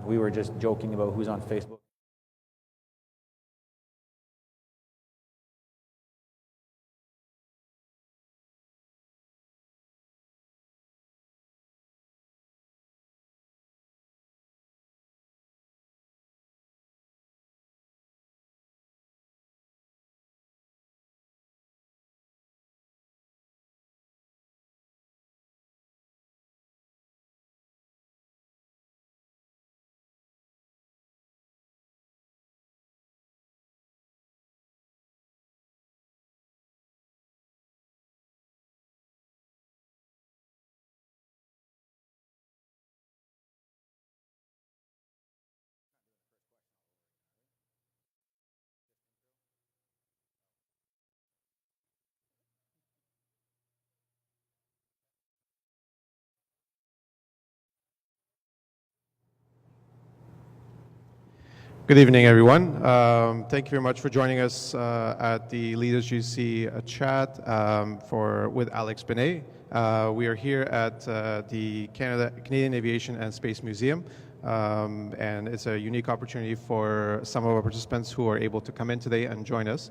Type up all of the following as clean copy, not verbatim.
We were just joking about who's on Facebook. Good evening, everyone. Thank you very much for joining us at the Leaders GC chat with Alex Benet. We are here at the Canadian Aviation and Space Museum, and it's a unique opportunity for some of our participants who are able to come in today and join us.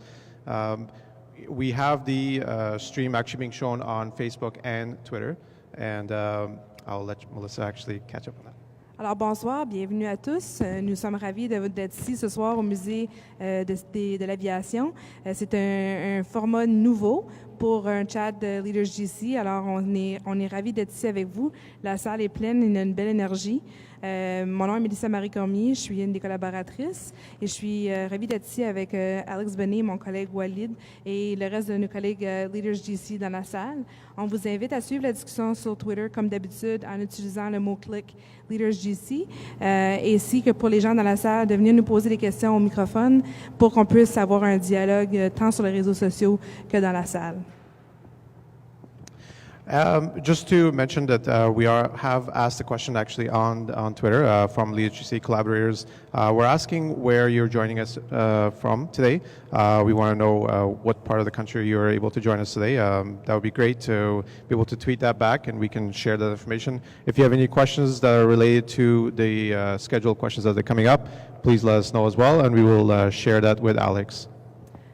We have the stream actually being shown on Facebook and Twitter, and I'll let Melissa actually catch up on that. Alors bonsoir, bienvenue à tous. Nous sommes ravis d'être ici ce soir au musée de l'aviation. C'est un format nouveau pour un chat de Leaders GC. Alors on est ravis d'être ici avec vous. La salle est pleine, il y a une belle énergie. Mon nom est Mélissa Marie Cormier, je suis une des collaboratrices et je suis ravie d'être ici avec Alex Benet, mon collègue Walid et le reste de nos collègues Leaders GC dans la salle. On vous invite à suivre la discussion sur Twitter comme d'habitude en utilisant le mot-clic Leaders GC et ainsi que pour les gens dans la salle de venir nous poser des questions au microphone pour qu'on puisse avoir un dialogue tant sur les réseaux sociaux que dans la salle. Just to mention that we have asked a question actually on Twitter from LeaderGC collaborators. We're asking where you're joining us from today. We want to know what part of the country you're able to join us today. That would be great to be able to tweet that back and we can share that information. If you have any questions that are related to the scheduled questions that are coming up, please let us know as well and we will share that with Alex.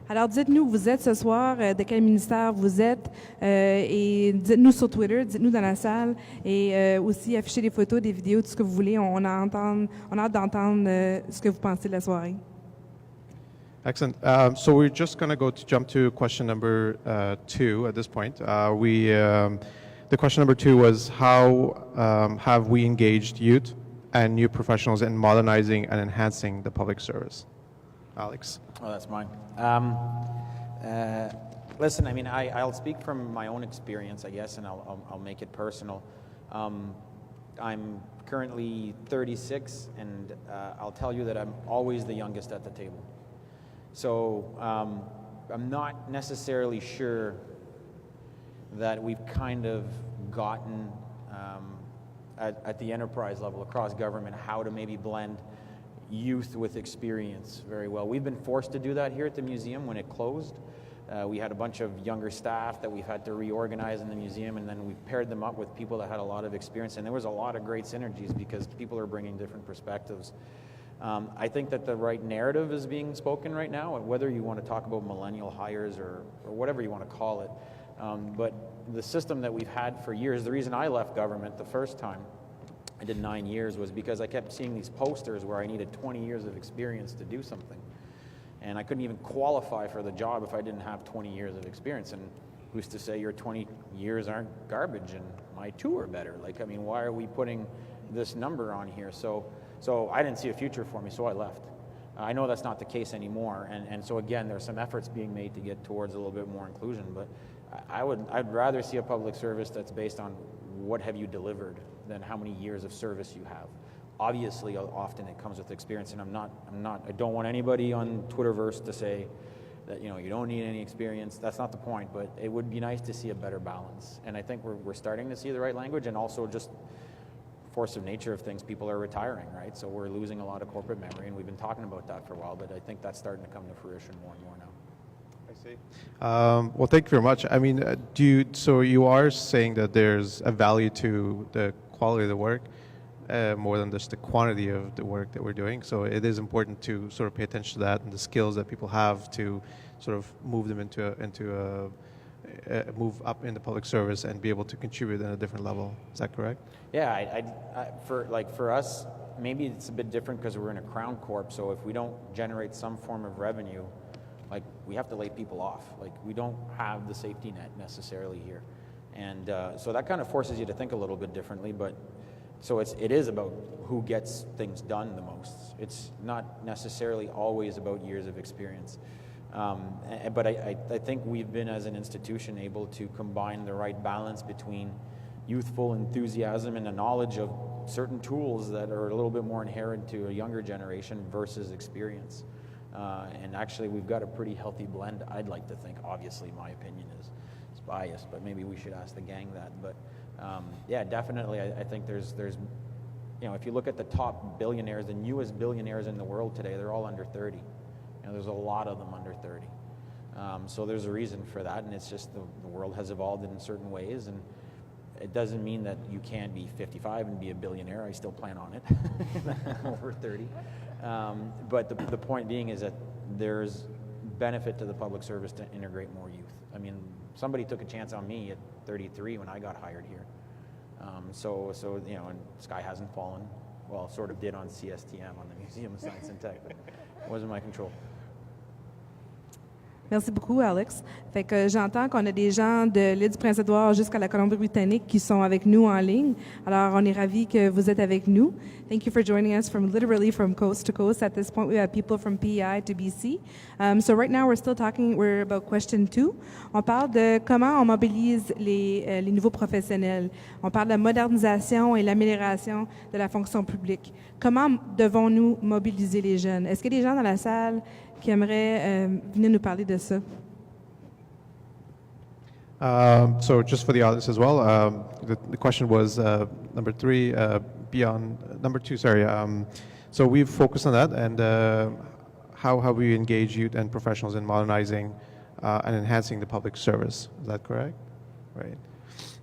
Alors, dites-nous où vous êtes ce soir, de quel ministère vous êtes, et dites-nous sur Twitter, dites-nous dans la salle, et aussi affichez des photos, des vidéos, tout ce que vous voulez. On a hâte d'entendre ce que vous pensez de la soirée. Excellent. So we're just going to jump to question number 2 at this point. The question number 2 was how have we engaged youth and new professionals in modernizing and enhancing the public service? Alex? Oh, that's mine. Listen, I mean, I'll speak from my own experience, I guess, and I'll make it personal. I'm currently 36, and I'll tell you that I'm always the youngest at the table. So I'm not necessarily sure that we've kind of gotten at the enterprise level across government how to maybe blend youth with experience very well. We've been forced to do that here at the museum when it closed. We had a bunch of younger staff that we've had to reorganize in the museum, and then we paired them up with people that had a lot of experience, and there was a lot of great synergies because people are bringing different perspectives. I think that the right narrative is being spoken right now, whether you want to talk about millennial hires or whatever you want to call it. But the system that we've had for years, the reason I left government the first time, I did 9 years, was because I kept seeing these posters where I needed 20 years of experience to do something. And I couldn't even qualify for the job if I didn't have 20 years of experience. And who's to say your 20 years aren't garbage and my 2 are better? Like, I mean, why are we putting this number on here? So I didn't see a future for me, so I left. I know that's not the case anymore. And so again, there's some efforts being made to get towards a little bit more inclusion. But I'd rather see a public service that's based on what have you delivered than how many years of service you have. Obviously, often it comes with experience, and I don't want anybody on Twitterverse to say that, you know, you don't need any experience. That's not the point, but it would be nice to see a better balance. And I think we're starting to see the right language, and also just force of nature of things, people are retiring, right? So we're losing a lot of corporate memory, and we've been talking about that for a while, but I think that's starting to come to fruition more and more now. I see. Well, thank you very much. I mean, so you are saying that there's a value to the quality of the work. more than just the quantity of the work that we're doing. So it is important to sort of pay attention to that and the skills that people have to sort of move them into a move up in the public service and be able to contribute at a different level. Is that correct? Yeah, for us, maybe it's a bit different because we're in a crown corp. So if we don't generate some form of revenue, like we have to lay people off. Like we don't have the safety net necessarily here, and so that kind of forces you to think a little bit differently. But so it is about who gets things done the most. It's not necessarily always about years of experience. But I think we've been, as an institution, able to combine the right balance between youthful enthusiasm and a knowledge of certain tools that are a little bit more inherent to a younger generation versus experience. And actually, we've got a pretty healthy blend, I'd like to think. Obviously, my opinion is biased, but maybe we should ask the gang that. But yeah, definitely, I think there's if you look at the top billionaires, the newest billionaires in the world today, they're all under 30. There's a lot of them under 30. So there's a reason for that, and it's just the world has evolved in certain ways, and it doesn't mean that you can't be 55 and be a billionaire. I still plan on it over 30. But the point being is that there's benefit to the public service to integrate more youth. I mean, somebody took a chance on me at 33 when I got hired here. So and sky hasn't fallen. Well, sort of did on CSTM, on the Museum of Science and Tech, but it wasn't my control. Merci beaucoup, Alex. Fait que j'entends qu'on a des gens de l'île du Prince-Édouard jusqu'à la Colombie-Britannique qui sont avec nous en ligne. Alors, on est ravis que vous êtes avec nous. Thank you for joining us literally from coast to coast. At this point, we have people from PEI to BC. So right now, we're about question 2. On parle de comment on mobilise les nouveaux professionnels. On parle de la modernisation et l'amélioration de la fonction publique. Comment devons-nous mobiliser les jeunes? Est-ce qu'il y a des gens dans la salle qui aimerait venir nous parler de ça? So just for the audience as well, the question was number 3, number 2, sorry. So we've focused on that, and how have we engaged youth and professionals in modernizing and enhancing the public service? Is that correct? Right.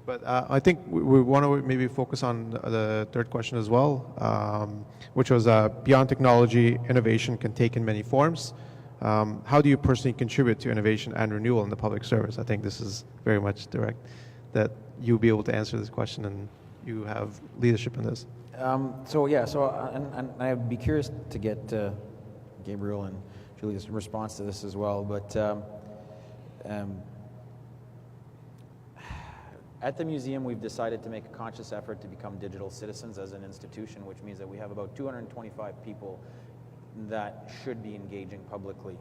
But I think we want to maybe focus on the third question as well, which was beyond technology, innovation can take in many forms. How do you personally contribute to innovation and renewal in the public service? I think this is very much direct, that you'll be able to answer this question, and you have leadership in this. And I'd be curious to get Gabriel and Julia's response to this as well. But at the museum, we've decided to make a conscious effort to become digital citizens as an institution, which means that we have about 225 people that should be engaging publicly.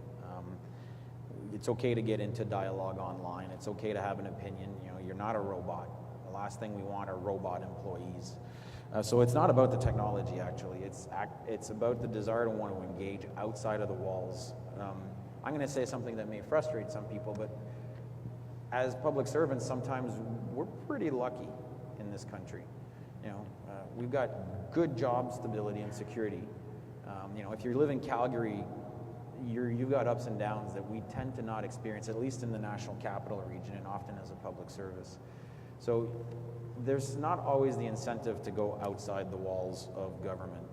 It's okay to get into dialogue online. It's okay to have an opinion. You're not a robot. The last thing we want are robot employees. So it's not about the technology, actually. It's about the desire to want to engage outside of the walls. I'm going to say something that may frustrate some people, but as public servants, sometimes we're pretty lucky in this country. We've got good job stability and security. If you live in Calgary, you've got ups and downs that we tend to not experience, at least in the National Capital Region and often as a public service. So there's not always the incentive to go outside the walls of government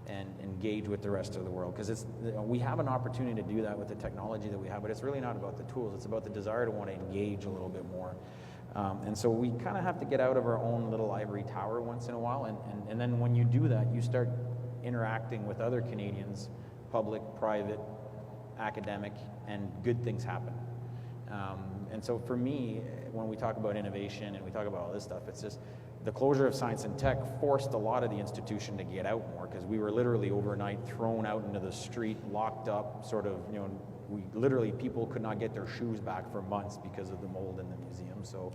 and engage with the rest of the world, because we have an opportunity to do that with the technology that we have, but it's really not about the tools. It's about the desire to want to engage a little bit more. And so we kind of have to get out of our own little ivory tower once in a while, and then when you do that, you start interacting with other Canadians, public, private, academic, and good things happen. And so for me, when we talk about innovation and we talk about all this stuff, it's just the closure of science and tech forced a lot of the institution to get out more, because we were literally overnight thrown out into the street, locked up, people could not get their shoes back for months because of the mold in the museum. So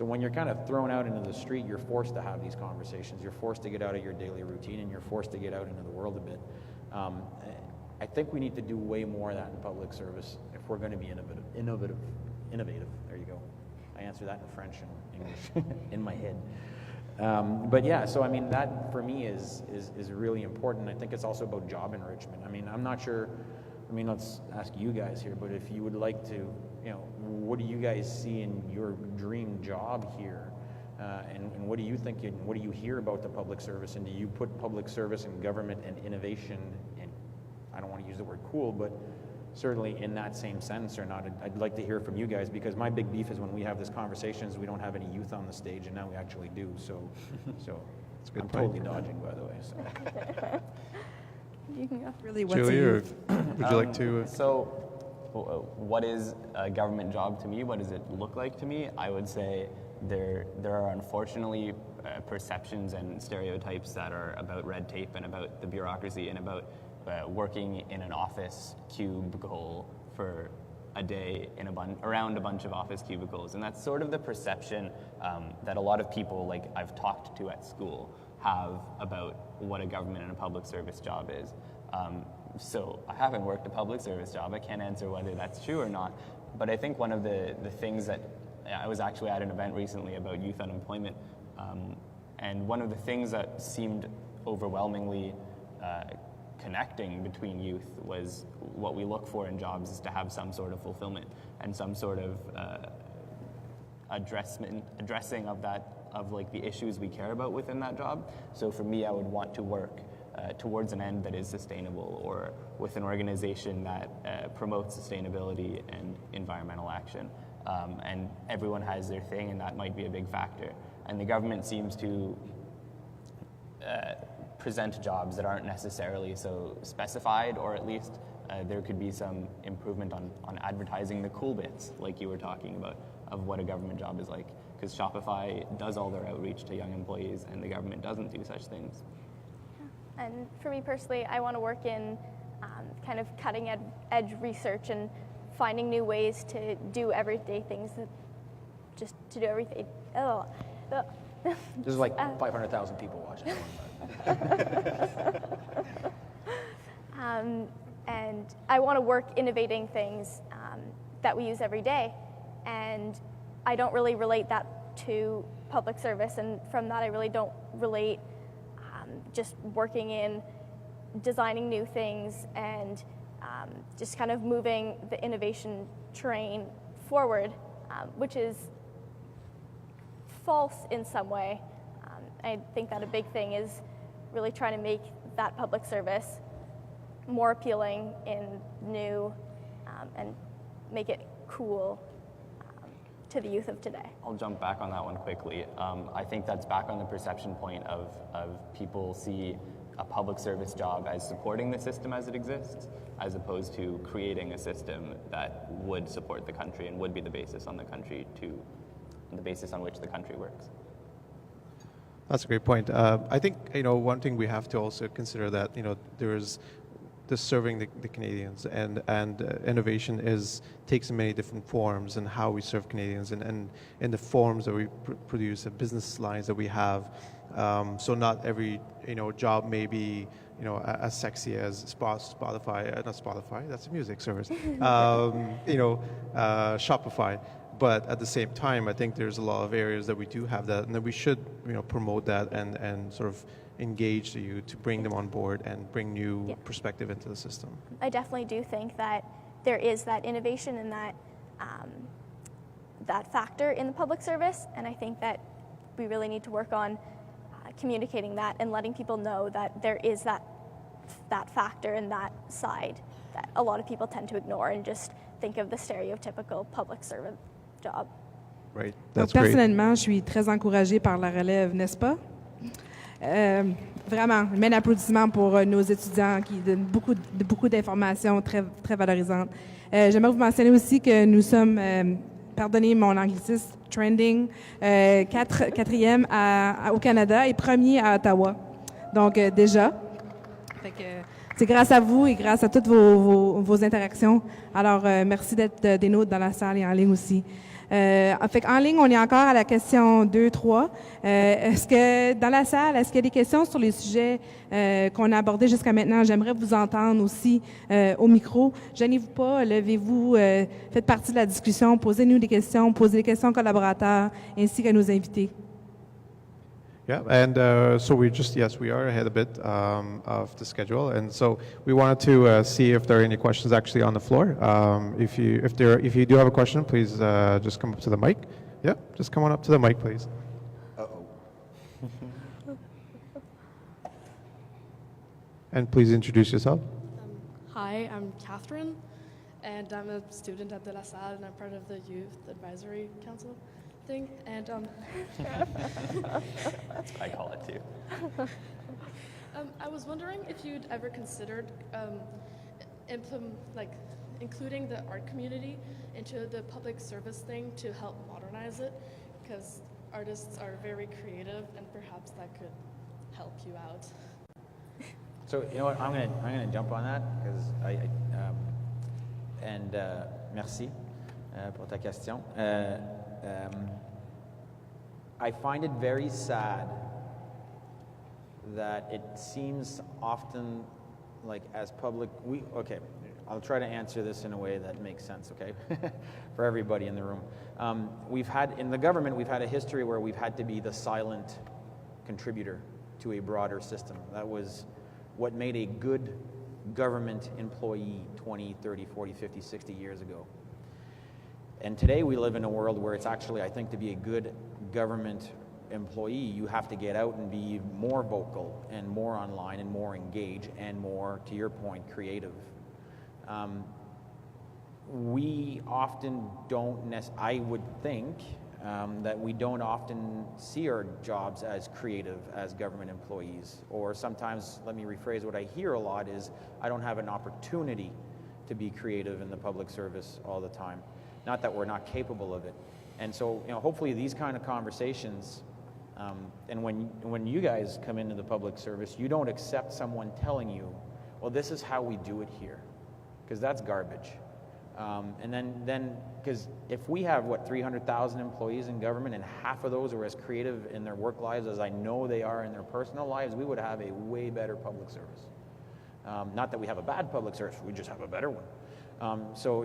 when you're kind of thrown out into the street, you're forced to have these conversations. You're forced to get out of your daily routine, and you're forced to get out into the world a bit. I think we need to do way more of that in public service if we're going to be innovative. There you go. I answer that in French and English in my head. But yeah, so I mean, that for me is really important. I think it's also about job enrichment. I mean, I'm not sure. I mean, let's ask you guys here, but if you would like to, what do you guys see in your dream job here? And what do you think, and what do you hear about the public service, and do you put public service and government and innovation, and I don't want to use the word cool, but certainly in that same sense or not? I'd like to hear from you guys, because my big beef is when we have this conversation is we don't have any youth on the stage, and now we actually do. So That's a good I'm point. totally dodging, by the way. So. You can go. Really, what's Julie, a or youth? would you like to? So, what is a government job to me? What does it look like to me? I would say there are unfortunately perceptions and stereotypes that are about red tape and about the bureaucracy and about working in an office cubicle for a day in around a bunch of office cubicles. And that's sort of the perception that a lot of people, like I've talked to at school, have about what a government and a public service job is. So I haven't worked a public service job. I can't answer whether that's true or not. But I think one of the things that I was actually at an event recently about youth unemployment, and one of the things that seemed overwhelmingly connecting between youth was what we look for in jobs is to have some sort of fulfillment and some sort of addressing of that, of like the issues we care about within that job. So for me, I would want to work towards an end that is sustainable, or with an organization that promotes sustainability and environmental action. And everyone has their thing, and that might be a big factor. And the government seems to present jobs that aren't necessarily so specified, or at least there could be some improvement on advertising the cool bits, like you were talking about, of what a government job is like. Because Shopify does all their outreach to young employees, and the government doesn't do such things. And for me personally, I want to work in kind of cutting edge research and finding new ways to do everyday things, just to do everything. There's like 500,000 people watching. And I want to work innovating things that we use every day. And I don't really relate that to public service. And from that, I really don't relate just working in designing new things and just kind of moving the innovation train forward, which is false in some way. I think that a big thing is really trying to make that public service more appealing and new, and make it cool to the youth of today. I'll jump back on that one quickly. I think that's back on the perception point of people see a public service job as supporting the system as it exists, as opposed to creating a system that would support the country and would be the basis on which the country works. That's a great point. I think one thing we have to also consider that there's this serving the Canadians, and innovation takes many different forms, and how we serve Canadians, and in the forms that we produce, the business lines that we have. So not every job may be as sexy as Spotify, not Spotify, that's a music service. Shopify. But at the same time, I think there's a lot of areas that we do have that, and that we should promote that and sort of engage the youth to bring them on board and bring new perspective into the system. I definitely do think that there is that innovation and that factor in the public service, and I think that we really need to work on communicating that and letting people know that there is that factor and that side that a lot of people tend to ignore and just think of the stereotypical public servant job. Right. Donc, That's great. personnellement, je suis très encouragée par la relève, n'est-ce pas? Vraiment, je mets l'applaudissement pour nos étudiants qui donnent beaucoup d'informations très, très valorisantes. J'aimerais vous mentionner aussi que nous sommes, pardonnez mon anglicisme, trending, quatrième au Canada et premier à Ottawa. Donc, déjà. Fait que, c'est grâce à vous et grâce à toutes vos interactions. Alors, merci d'être des nôtres dans la salle et en ligne aussi. Fait qu'en ligne, on est encore à la question 2-3. Est-ce que dans la salle, est-ce qu'il y a des questions sur les sujets qu'on a abordés jusqu'à maintenant? J'aimerais vous entendre aussi au micro. Gênez-vous pas, levez-vous, faites partie de la discussion, posez-nous des questions, posez des questions aux collaborateurs ainsi qu'à nos invités. Yeah, and so we are ahead a bit of the schedule, and so we wanted to see if there are any questions actually on the floor. If you do have a question, please just come up to the mic. Yeah, just come on up to the mic, please. And please introduce yourself. Hi, I'm Catherine, and I'm a student at De La Salle, and I'm part of the Youth Advisory Council thing. And That's what I call it too. I was wondering if you'd ever considered including the art community into the public service thing to help modernize it, because artists are very creative, and perhaps that could help you out. So you know what? I'm gonna jump on that because merci pour ta question. I find it very sad that it seems often like as public I'll try to answer this in a way that makes sense, okay, for everybody in the room. In the government, we've had a history where we've had to be the silent contributor to a broader system. That was what made a good government employee 20, 30, 40, 50, 60 years ago. And today we live in a world where it's actually, I think, to be a good government employee, you have to get out and be more vocal and more online and more engaged and more, to your point, creative. We often don't, I would think, that we don't often see our jobs as creative as government employees. Or sometimes, let me rephrase, what I hear a lot is, I don't have an opportunity to be creative in the public service all the time. Not that we're not capable of it. And so, hopefully these kind of conversations, and when you guys come into the public service, you don't accept someone telling you, well, this is how we do it here, because that's garbage. And then, because if we have, 300,000 employees in government, and half of those are as creative in their work lives as I know they are in their personal lives, we would have a way better public service. Not that we have a bad public service, we just have a better one. So,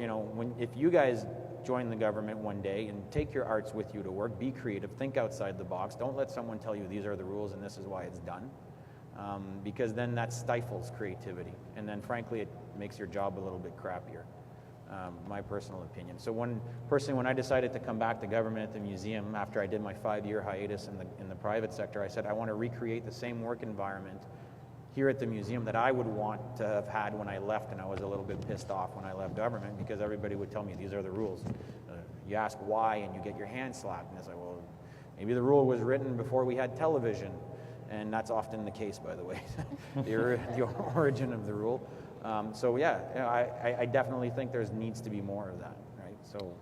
if you guys join the government one day and take your arts with you to work, be creative, think outside the box, don't let someone tell you these are the rules and this is why it's done. Because then that stifles creativity. And then, frankly, it makes your job a little bit crappier. My personal opinion. So when I decided to come back to government at the museum after I did my 5-year hiatus in the private sector, I said I want to recreate the same work environment here at the museum that I would want to have had when I left, and I was a little bit pissed off when I left government because everybody would tell me these are the rules. You ask why and you get your hand slapped, and it's like, well, maybe the rule was written before we had television, and that's often the case, by the way, the origin of the rule. So yeah, I definitely think there needs to be more of that, right? So,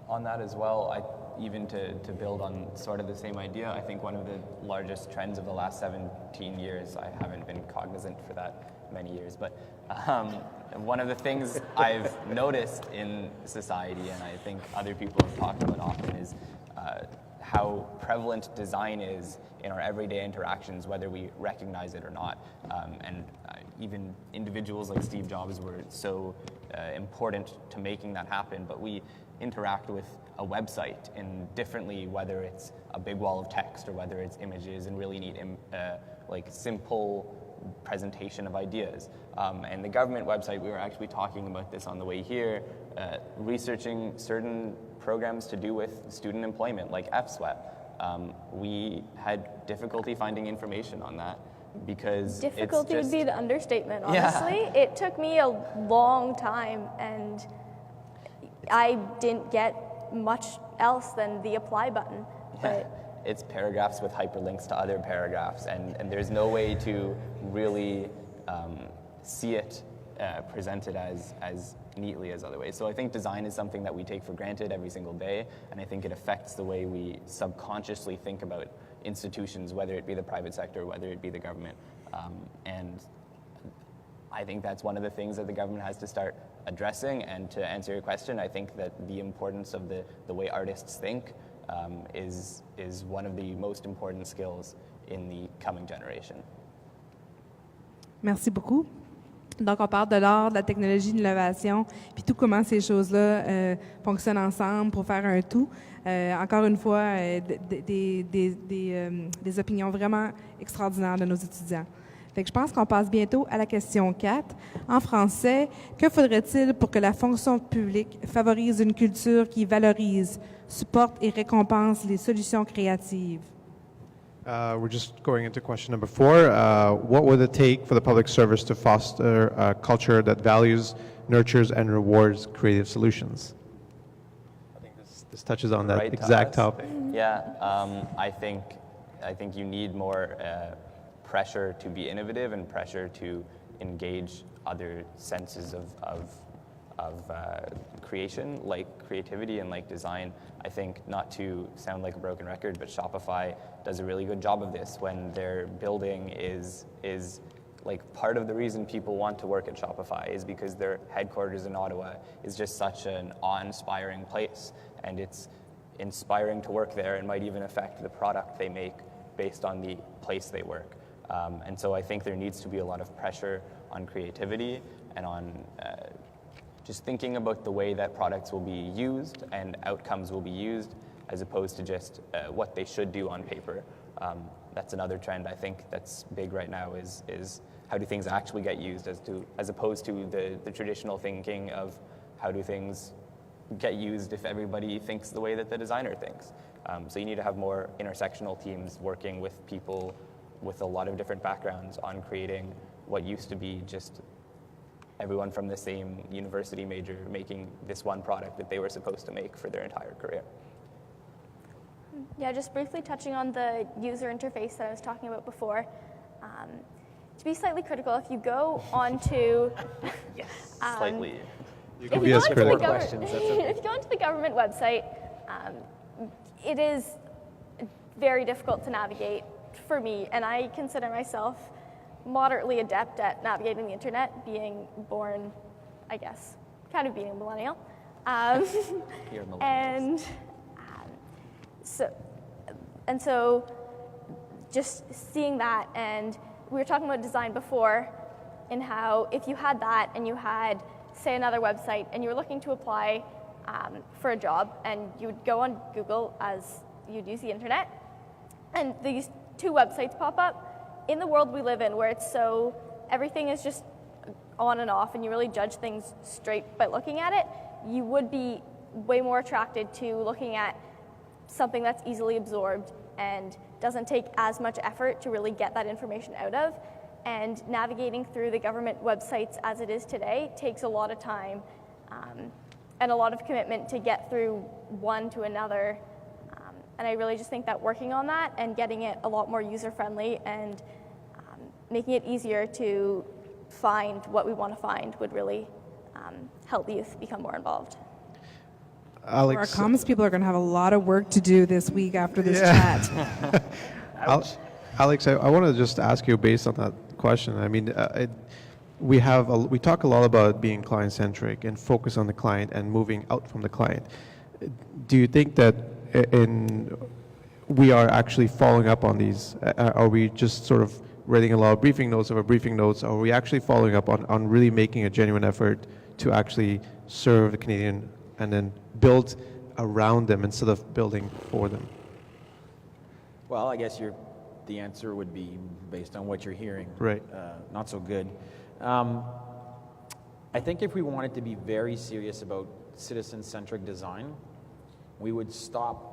on that as well, even to build on sort of the same idea, I think one of the largest trends of the last 17 years, I haven't been cognizant for that many years, but one of the things I've noticed in society, and I think other people have talked about often, is how prevalent design is in our everyday interactions, whether we recognize it or not. Even individuals like Steve Jobs were so important to making that happen, but we interact with a website differently, whether it's a big wall of text or whether it's images and really neat, simple presentation of ideas. And the government website, we were actually talking about this on the way here, researching certain programs to do with student employment, like FSWEP. We had difficulty finding information on that because difficulty it's just, would be the understatement, honestly. Yeah. It took me a long time, and I didn't get much else than the apply button. Yeah. It's paragraphs with hyperlinks to other paragraphs, and there's no way to really see it presented as neatly as other ways. So I think design is something that we take for granted every single day, and I think it affects the way we subconsciously think about institutions, whether it be the private sector, whether it be the government. And I think that's one of the things that the government has to start addressing. And to answer your question, I think that the importance of the way artists think is one of the most important skills in the coming generation. Merci beaucoup. Donc, on parle de l'art, de la technologie, de l'innovation, puis tout comment ces choses-là fonctionnent ensemble pour faire un tout. Encore une fois, des opinions vraiment extraordinaires de nos étudiants. Fait que je pense qu'on passe bientôt à la question 4. En français, que faudrait-il pour que la fonction publique favorise une culture qui valorise, supporte et récompense les solutions créatives? We're just going into question number 4. What would it take for the public service to foster a culture that values, nurtures, and rewards creative solutions? I think this touches on that Right to exact us. topic. Yeah, I think you need more pressure to be innovative and pressure to engage other senses of creation, like creativity and like design. I think, not to sound like a broken record, but Shopify does a really good job of this when their building is like part of the reason people want to work at Shopify is because their headquarters in Ottawa is just such an awe-inspiring place, and it's inspiring to work there and might even affect the product they make based on the place they work. And so I think there needs to be a lot of pressure on creativity and on just thinking about the way that products will be used and outcomes will be used, as opposed to just what they should do on paper. That's another trend I think that's big right now is how do things actually get used as opposed to the traditional thinking of how do things get used if everybody thinks the way that the designer thinks. So you need to have more intersectional teams working with people with a lot of different backgrounds on creating what used to be just everyone from the same university major making this one product that they were supposed to make for their entire career. Yeah, just briefly touching on the user interface that I was talking about before. To be slightly critical, if you go onto Slightly. You can be as critical. questions, that's okay. if you go onto the government website, it is very difficult to navigate for me, and I consider myself moderately adept at navigating the internet, being born, I guess, kind of being a millennial. You're a millennial. And so just seeing that, and we were talking about design before, and how if you had that and you had, say, another website and you were looking to apply for a job, and you would go on Google as you'd use the internet, and these two websites pop up. In the world we live in, where it's so, everything is just on and off, and you really judge things straight by looking at it, you would be way more attracted to looking at something that's easily absorbed and doesn't take as much effort to really get that information out of. And navigating through the government websites as it is today takes a lot of time and a lot of commitment to get through one to another. And I really just think that working on that and getting it a lot more user-friendly and making it easier to find what we want to find would really help youth become more involved. Our comms people are going to have a lot of work to do this week after this chat. Alex, I want to just ask you based on that question. I mean, we talk a lot about being client-centric and focus on the client and moving out from the client. Do you think that we are actually following up on these? Are we just sort of writing a lot of briefing notes over briefing notes? Or are we actually following up on really making a genuine effort to actually serve the Canadian and then build around them instead of building for them? Well, I guess the answer would be based on what you're hearing. Right. Not so good. I think if we wanted to be very serious about citizen-centric design, we would stop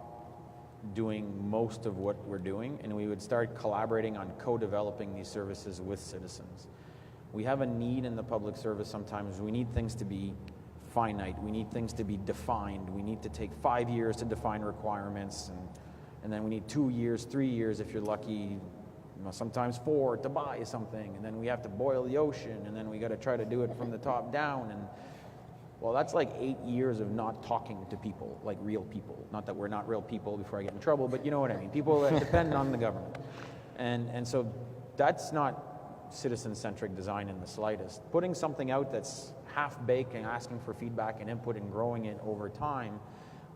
doing most of what we're doing, and we would start collaborating on co-developing these services with citizens. We have a need in the public service sometimes. We need things to be finite. We need things to be defined. We need to take 5 years to define requirements, and then we need 2 years, 3 years if you're lucky, sometimes 4 to buy something, and then we have to boil the ocean, and then we got to try to do it from the top down, and well, that's like 8 years of not talking to people, like real people. Not that we're not real people before I get in trouble, but you know what I mean. People that depend on the government. And so that's not citizen-centric design in the slightest. Putting something out that's half-baked and asking for feedback and input and growing it over time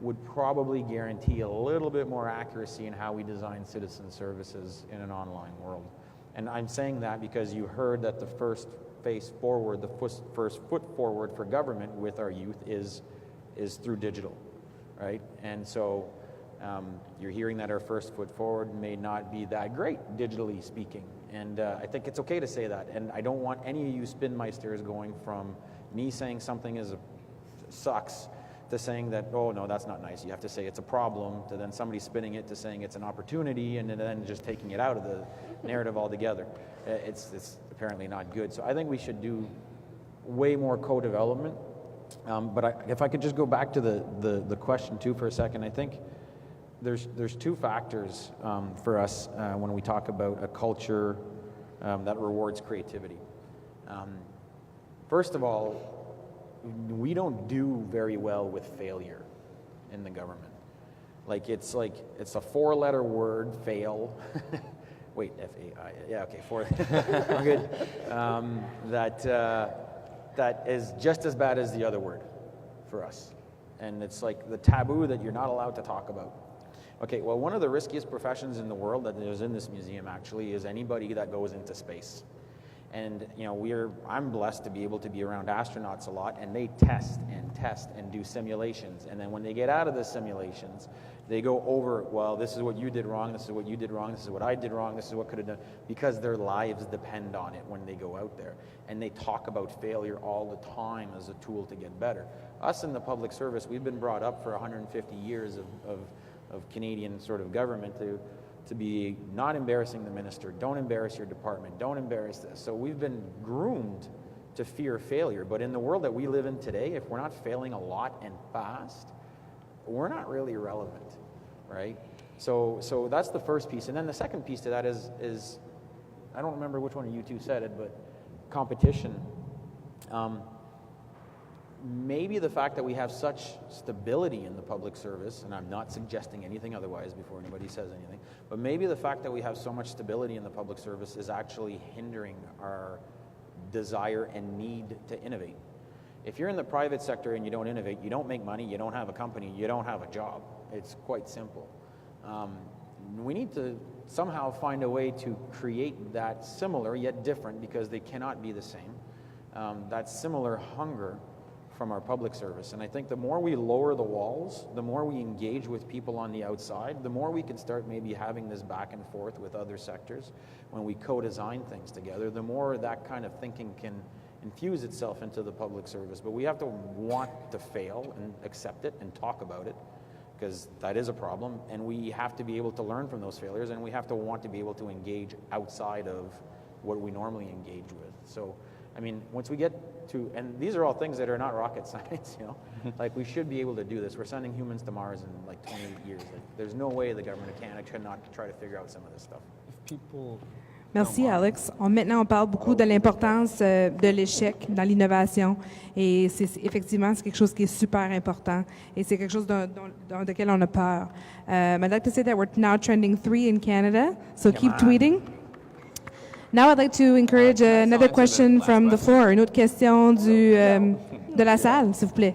would probably guarantee a little bit more accuracy in how we design citizen services in an online world. And I'm saying that because you heard that the first face forward, the first foot forward for government with our youth is through digital, right? And so you're hearing that our first foot forward may not be that great, digitally speaking. And I think it's okay to say that. And I don't want any of you spin meisters going from me saying something sucks to saying that, oh, no, that's not nice. You have to say it's a problem, to then somebody spinning it to saying it's an opportunity, and then just taking it out of the narrative altogether. It's apparently not good. So I think we should do way more co-development. But if I could just go back to the question too for a second, I think there's two factors for us when we talk about a culture that rewards creativity. First of all, we don't do very well with failure in the government. It's a 4-letter word, fail. Wait, F-A-I, yeah, okay, 4, we're good. That is just as bad as the other word for us. And it's like the taboo that you're not allowed to talk about. Okay, well, one of the riskiest professions in the world that is in this museum actually is anybody that goes into space. And I'm blessed to be able to be around astronauts a lot, and they test and do simulations. And then when they get out of the simulations, they go over, well, this is what you did wrong, this is what you did wrong, this is what I did wrong, this is what could have done, because their lives depend on it when they go out there. And they talk about failure all the time as a tool to get better. Us in the public service, we've been brought up for 150 years of Canadian sort of government to be not embarrassing the minister, don't embarrass your department, don't embarrass this. So we've been groomed to fear failure. But in the world that we live in today, if we're not failing a lot and fast, we're not really relevant, right? So that's the first piece. And then the second piece to that is I don't remember which one of you two said it, but competition. Maybe the fact that we have such stability in the public service, and I'm not suggesting anything otherwise before anybody says anything, but maybe the fact that we have so much stability in the public service is actually hindering our desire and need to innovate. If you're in the private sector and you don't innovate, you don't make money, you don't have a company, you don't have a job. It's quite simple. We need to somehow find a way to create that similar yet different, because they cannot be the same, that similar hunger from our public service. And I think the more we lower the walls, the more we engage with people on the outside, the more we can start maybe having this back and forth with other sectors when we co-design things together, the more that kind of thinking can infuse itself into the public service. But we have to want to fail and accept it and talk about it, because that is a problem, and we have to be able to learn from those failures, and we have to want to be able to engage outside of what we normally engage with. So I mean, once we get to, and these are all things that are not rocket science, like we should be able to do this. We're sending humans to Mars in like 28 years. Like, there's no way the government of Canada cannot try to figure out some of this stuff. Merci, Alex. Maintenant, on parle beaucoup de l'importance de l'échec dans l'innovation. Et effectivement, c'est quelque chose qui est super important. Et c'est quelque chose de on a peur. I'd like to say that we're now trending 3 in Canada, so keep tweeting. Now I'd like to encourage another question from the floor. Une autre question de la salle, s'il vous plaît.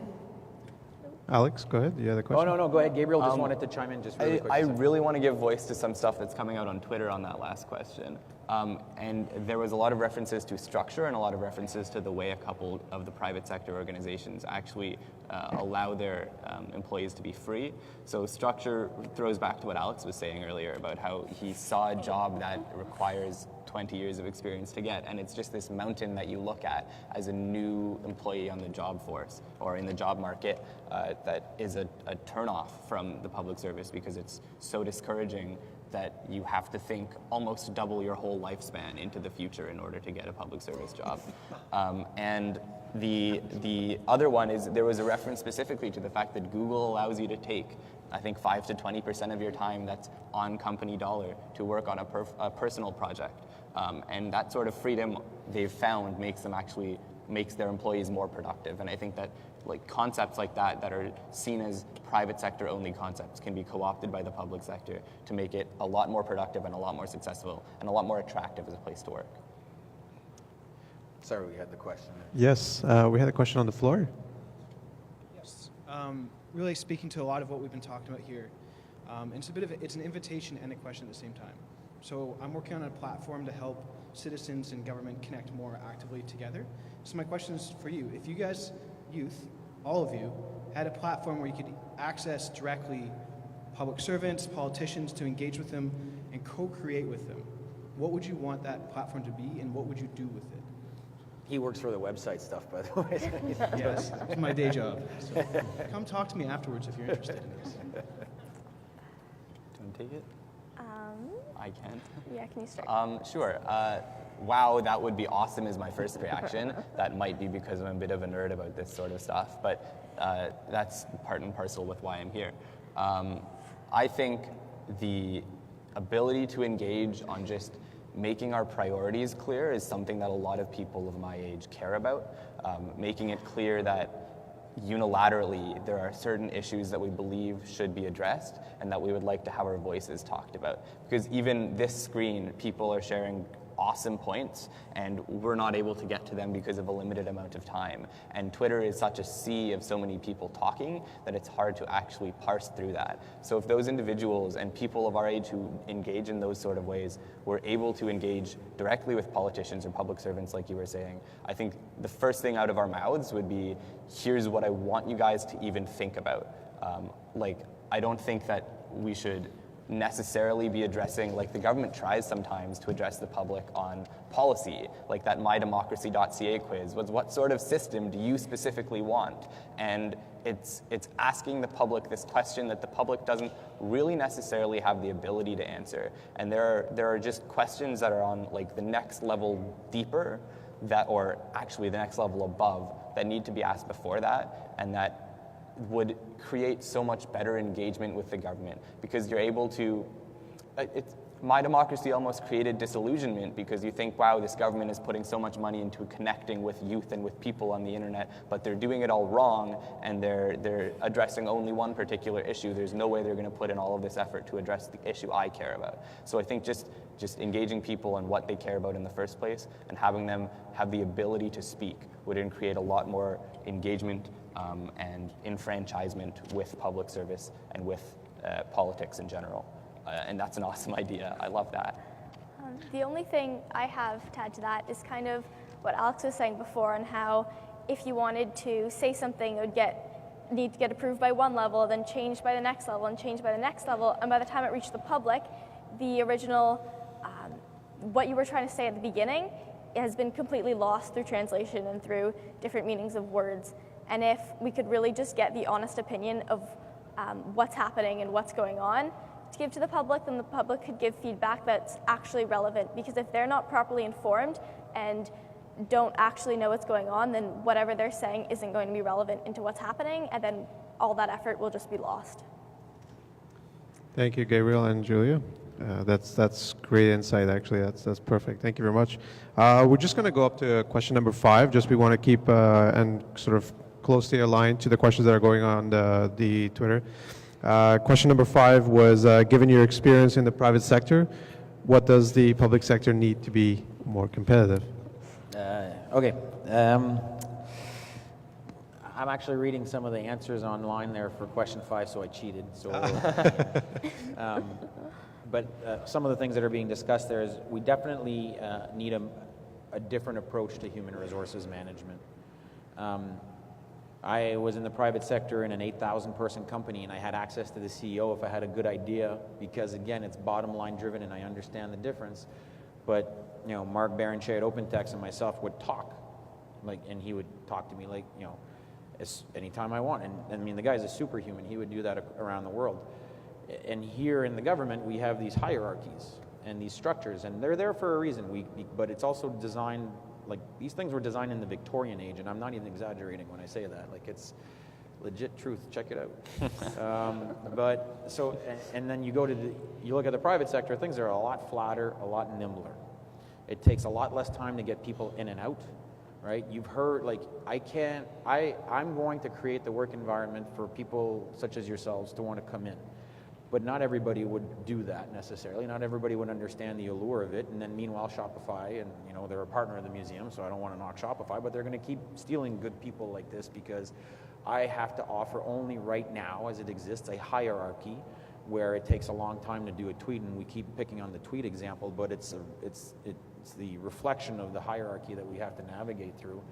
Alex, go ahead. You had a question? Oh, no, go ahead. Gabriel just wanted to chime in just really quick. I really want to give voice to some stuff that's coming out on Twitter on that last question. And there was a lot of references to structure and a lot of references to the way a couple of the private sector organizations actually allow their employees to be free. So structure throws back to what Alex was saying earlier about how he saw a job that requires 20 years of experience to get, and it's just this mountain that you look at as a new employee on the job force or in the job market that is a turnoff from the public service, because it's so discouraging that you have to think almost double your whole lifespan into the future in order to get a public service job. And the other one is, there was a reference specifically to the fact that Google allows you to take, I think, 5 to 20% of your time that's on company dollar to work on a personal project. And that sort of freedom they've found makes their employees more productive. And I think that concepts like that are seen as private sector only concepts can be co-opted by the public sector to make it a lot more productive and a lot more successful and a lot more attractive as a place to work. Sorry, we had the question. Yes, we had a question on the floor. Yes, really speaking to a lot of what we've been talking about here. It's an invitation and a question at the same time. So I'm working on a platform to help citizens and government connect more actively together. So my question is for you. If you guys, youth, all of you, had a platform where you could access directly public servants, politicians, to engage with them and co-create with them, what would you want that platform to be, and what would you do with it? He works for the website stuff, by the way. Yes, it's my day job. So come talk to me afterwards if you're interested in this. Do you want to take it? I can't. Yeah, can you start? Sure. Wow, that would be awesome is my first reaction. That might be because I'm a bit of a nerd about this sort of stuff, but that's part and parcel with why I'm here. I think the ability to engage on just making our priorities clear is something that a lot of people of my age care about. Making it clear that unilaterally there are certain issues that we believe should be addressed and that we would like to have our voices talked about. Because even this screen, people are sharing awesome points and we're not able to get to them because of a limited amount of time. And Twitter is such a sea of so many people talking that it's hard to actually parse through that. So if those individuals and people of our age who engage in those sort of ways were able to engage directly with politicians or public servants like you were saying, I think the first thing out of our mouths would be, here's what I want you guys to even think about. I don't think that we should necessarily be addressing, like the government tries sometimes to address the public on policy, like that mydemocracy.ca quiz was, what sort of system do you specifically want? And it's asking the public this question that the public doesn't really necessarily have the ability to answer. And there are just questions that are on like the next level deeper, that, or actually the next level above, that need to be asked before that, and that would create so much better engagement with the government, because you're able to, My Democracy almost created disillusionment because you think, wow, this government is putting so much money into connecting with youth and with people on the internet, but they're doing it all wrong and they're addressing only one particular issue. There's no way they're going to put in all of this effort to address the issue I care about. So I think just engaging people on what they care about in the first place and having them have the ability to speak would create a lot more engagement and enfranchisement with public service and with politics in general. And that's an awesome idea. I love that. The only thing I have to add to that is kind of what Alex was saying before, on how if you wanted to say something, it would need to get approved by one level, then changed by the next level, and changed by the next level, and by the time it reached the public, the original, what you were trying to say at the beginning, it has been completely lost through translation and through different meanings of words. And if we could really just get the honest opinion of what's happening and what's going on to give to the public, then the public could give feedback that's actually relevant. Because if they're not properly informed and don't actually know what's going on, then whatever they're saying isn't going to be relevant into what's happening, and then all that effort will just be lost. Thank you, Gabriel and Julia. That's great insight, actually. That's perfect. Thank you very much. We're just going to go up to question number 5. Just we want to keep and sort of closely aligned to the questions that are going on the Twitter. Question number 5 was, given your experience in the private sector, what does the public sector need to be more competitive? Okay. I'm actually reading some of the answers online there for question 5, so I cheated. So, but some of the things that are being discussed there is we definitely need a different approach to human resources management. I was in the private sector in an 8,000-person company, and I had access to the CEO if I had a good idea, because again, it's bottom line driven, and I understand the difference. But Mark Baranche at OpenText and myself would talk, and he would talk to me anytime I want. And I mean, the guy's a superhuman. He would do that around the world. And here in the government, we have these hierarchies and these structures, and they're there for a reason. But it's also designed. These things were designed in the Victorian age, and I'm not even exaggerating when I say that. It's legit truth. Check it out. And then you look at the private sector, things are a lot flatter, a lot nimbler. It takes a lot less time to get people in and out, right? You've heard, I'm going to create the work environment for people such as yourselves to want to come in. But not everybody would do that necessarily. Not everybody would understand the allure of it. And then meanwhile, Shopify, and they're a partner of the museum, so I don't want to knock Shopify, but they're going to keep stealing good people like this, because I have to offer only right now, as it exists, a hierarchy where it takes a long time to do a tweet, and we keep picking on the tweet example, but it's the reflection of the hierarchy that we have to navigate through.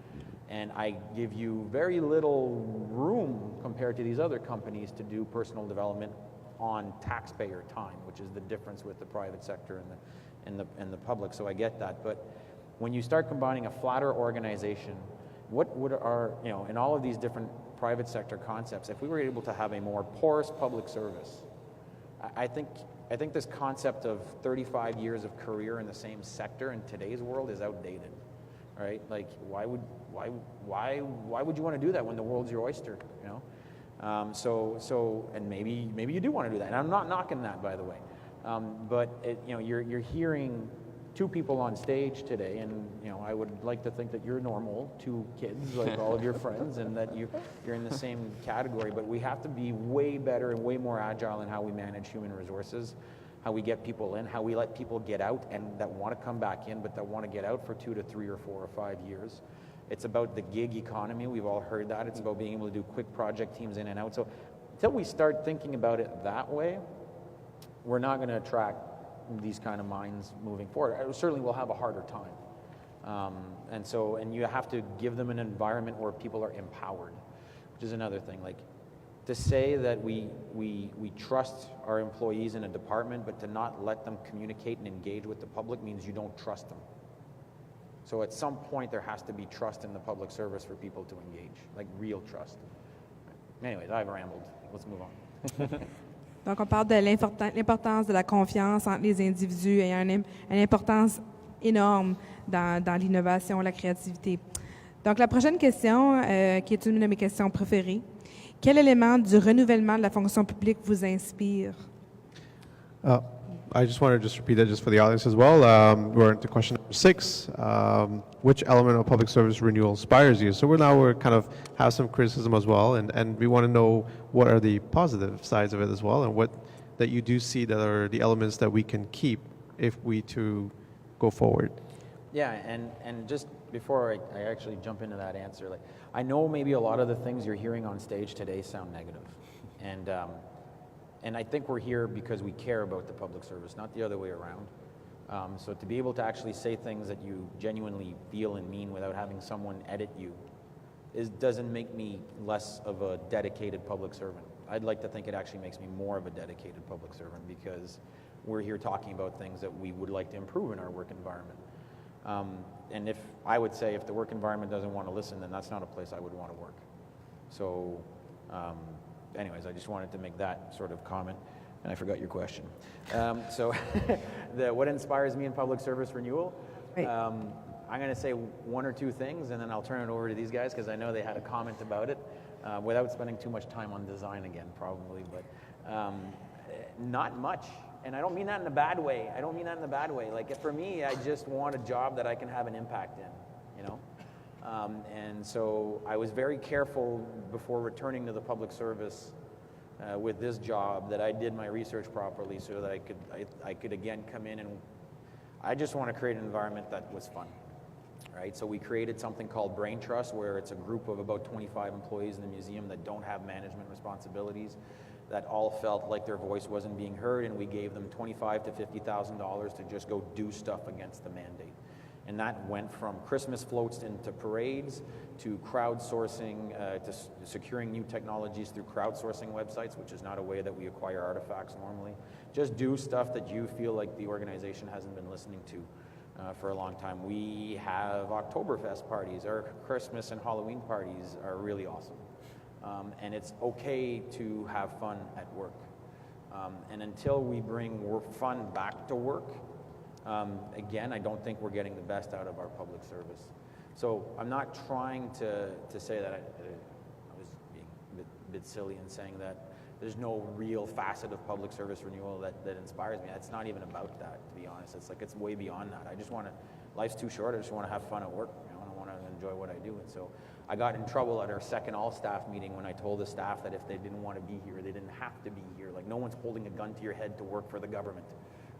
And I give you very little room compared to these other companies to do personal development on taxpayer time, which is the difference with the private sector and the public. So I get that. But when you start combining a flatter organization, what would our, in all of these different private sector concepts, if we were able to have a more porous public service, I think this concept of 35 years of career in the same sector in today's world is outdated, right? Like, why would you want to do that when the world's your oyster, and maybe you do want to do that, and I'm not knocking that, by the way, but you're hearing two people on stage today, and I would like to think that you're normal, two kids like all of your friends, and that you're in the same category. But we have to be way better and way more agile in how we manage human resources, how we get people in, how we let people get out and that want to come back in, but that want to get out for 2 to 3 or 4 or 5 years. It's about the gig economy. We've all heard that. It's about being able to do quick project teams in and out. So until we start thinking about it that way, we're not going to attract these kind of minds moving forward. Certainly we'll have a harder time. And you have to give them an environment where people are empowered, which is another thing. Like, to say that we trust our employees in a department, but to not let them communicate and engage with the public means you don't trust them. So at some point there has to be trust in the public service for people to engage, like real trust. Anyways, I've rambled. Let's move on. Donc, on parle de l'importance de la confiance entre les individus ayant une importance énorme dans l'innovation, la créativité. Donc, la prochaine question, qui est une de mes questions préférées, quel élément du renouvellement de la fonction publique vous inspire? I just want to repeat that just for the audience as well. We're into question number 6. Which element of public service renewal inspires you? So we're kind of have some criticism as well, and we want to know what are the positive sides of it as well, and what that you do see that are the elements that we can keep if we to go forward. Yeah, and just before I actually jump into that answer, like, I know maybe a lot of the things you're hearing on stage today sound negative, and I think we're here because we care about the public service, not the other way around. So to be able to actually say things that you genuinely feel and mean without having someone edit you doesn't make me less of a dedicated public servant. I'd like to think it actually makes me more of a dedicated public servant, because we're here talking about things that we would like to improve in our work environment. And if the work environment doesn't want to listen, then that's not a place I would want to work. So anyways, I just wanted to make that sort of comment, and I forgot your question. So what inspires me in public service renewal? Right. I'm going to say 1 or 2 things, and then I'll turn it over to these guys, because I know they had a comment about it, without spending too much time on design again, probably, but not much. And I don't mean that in a bad way. Like, for me, I just want a job that I can have an impact in, and so I was very careful before returning to the public service with this job that I did my research properly, so that I could again come in, and I just want to create an environment that was fun, right? So we created something called Brain Trust, where it's a group of about 25 employees in the museum that don't have management responsibilities, that all felt like their voice wasn't being heard, and we gave them $25,000 to $50,000 to just go do stuff against the mandate. And that went from Christmas floats into parades, to crowdsourcing, to securing new technologies through crowdsourcing websites, which is not a way that we acquire artifacts normally. Just do stuff that you feel like the organization hasn't been listening to for a long time. We have Oktoberfest parties. Our Christmas and Halloween parties are really awesome. And it's okay to have fun at work. And until we bring fun back to work, again, I don't think we're getting the best out of our public service. So I'm not trying to say that I was being a bit silly in saying that there's no real facet of public service renewal that inspires me. It's not even about that, to be honest. It's way beyond that. I just want to, life's too short. I just want to have fun at work. And I want to enjoy what I do. And so I got in trouble at our second all-staff meeting when I told the staff that if they didn't want to be here, they didn't have to be here. Like, no one's holding a gun to your head to work for the government,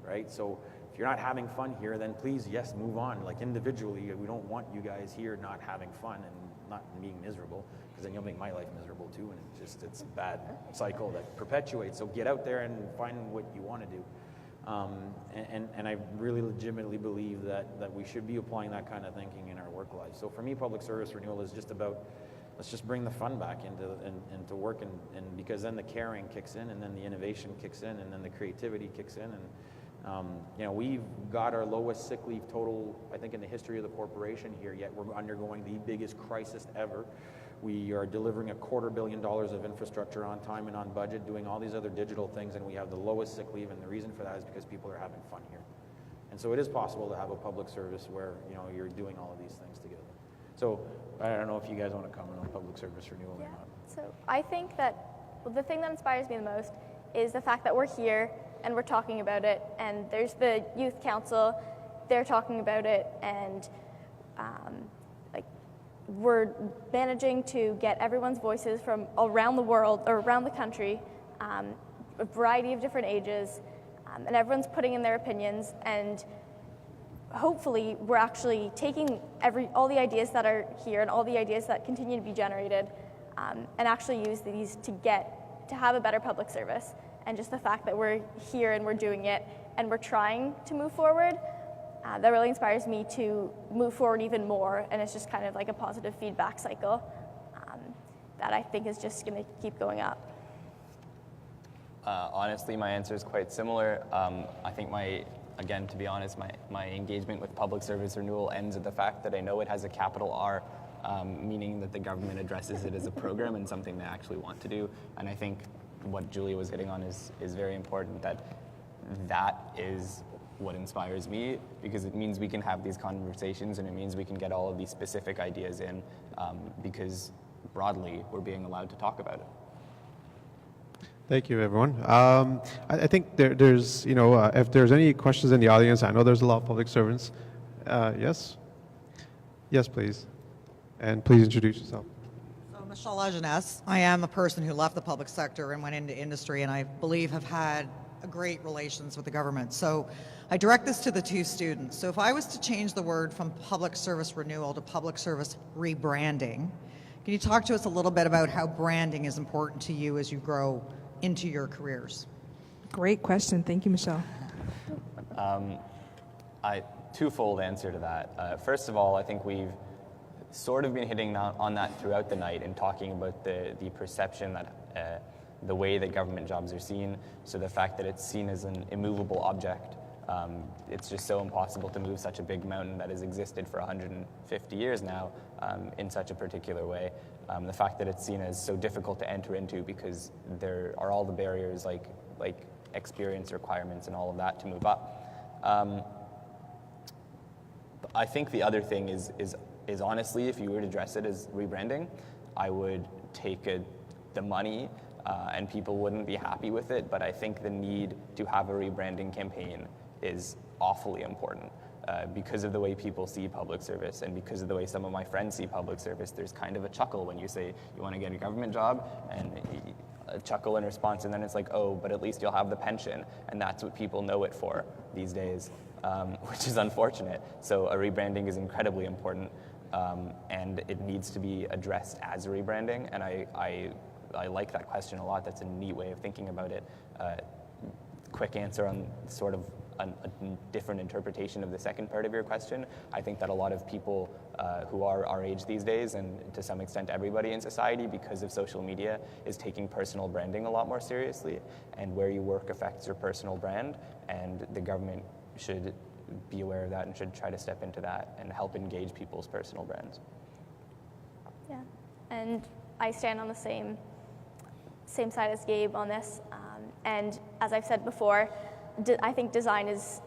right? So if you're not having fun here, then please, yes, move on. Like, individually, we don't want you guys here not having fun and not being miserable, because then you'll make my life miserable too, and it's a bad cycle that perpetuates. So get out there and find what you want to do. And I really legitimately believe that we should be applying that kind of thinking in our work life. So for me, public service renewal is just about, let's just bring the fun back into work, and because then the caring kicks in, and then the innovation kicks in, and then the creativity kicks in, and We've got our lowest sick leave total, I think, in the history of the corporation here, yet we're undergoing the biggest crisis ever. We are delivering $250 million of infrastructure on time and on budget, doing all these other digital things, and we have the lowest sick leave, and the reason for that is because people are having fun here. And so it is possible to have a public service where, you're doing all of these things together. So I don't know if you guys want to comment on public service renewal or not. So I think that the thing that inspires me the most is the fact that we're here and we're talking about it, and there's the youth council, they're talking about it, and we're managing to get everyone's voices from around the world or around the country, a variety of different ages, and everyone's putting in their opinions, and hopefully we're actually taking all the ideas that are here and all the ideas that continue to be generated, and actually use these to have a better public service. And just the fact that we're here and we're doing it and we're trying to move forward, that really inspires me to move forward even more, and it's just kind of like a positive feedback cycle that I think is just going to keep going up. Honestly, my answer is quite similar. I think to be honest, my engagement with public service renewal ends at the fact that I know it has a capital R, meaning that the government addresses it as a program and something they actually want to do. And I think what Julia was hitting on is very important, that is what inspires me, because it means we can have these conversations and it means we can get all of these specific ideas in, because broadly we're being allowed to talk about it. Thank you, everyone. I think there's, if there's any questions in the audience, I know there's a lot of public servants. Yes? Yes, please. And please introduce yourself. So, Michelle Lajeunesse. I am a person who left the public sector and went into industry, and I believe have had great relations with the government. So I direct this to the two students. So if I was to change the word from public service renewal to public service rebranding, can you talk to us a little bit about how branding is important to you as you grow into your careers? Great question. Thank you, Michelle. Twofold answer to that. First of all, I think we've sort of been hitting on that throughout the night and talking about the perception that the way that government jobs are seen, so the fact that it's seen as an immovable object. It's just so impossible to move such a big mountain that has existed for 150 years now in such a particular way. The fact that it's seen as so difficult to enter into because there are all the barriers like experience requirements and all of that to move up. I think the other thing is honestly, if you were to address it as rebranding, I would take the money and people wouldn't be happy with it, but I think the need to have a rebranding campaign is awfully important because of the way people see public service and because of the way some of my friends see public service. There's kind of a chuckle when you say you want to get a government job, and a chuckle in response, and then it's like, oh, but at least you'll have the pension, and that's what people know it for these days, which is unfortunate. So a rebranding is incredibly important, and it needs to be addressed as a rebranding, and I like that question a lot. That's a neat way of thinking about it. Quick answer on sort of a different interpretation of the second part of your question. I think that a lot of people who are our age these days, and to some extent everybody in society, because of social media, is taking personal branding a lot more seriously, and where you work affects your personal brand, and the government should be aware of that and should try to step into that and help engage people's personal brands. Yeah, and I stand on the same side as Gabe on this, and as I've said before, I think design is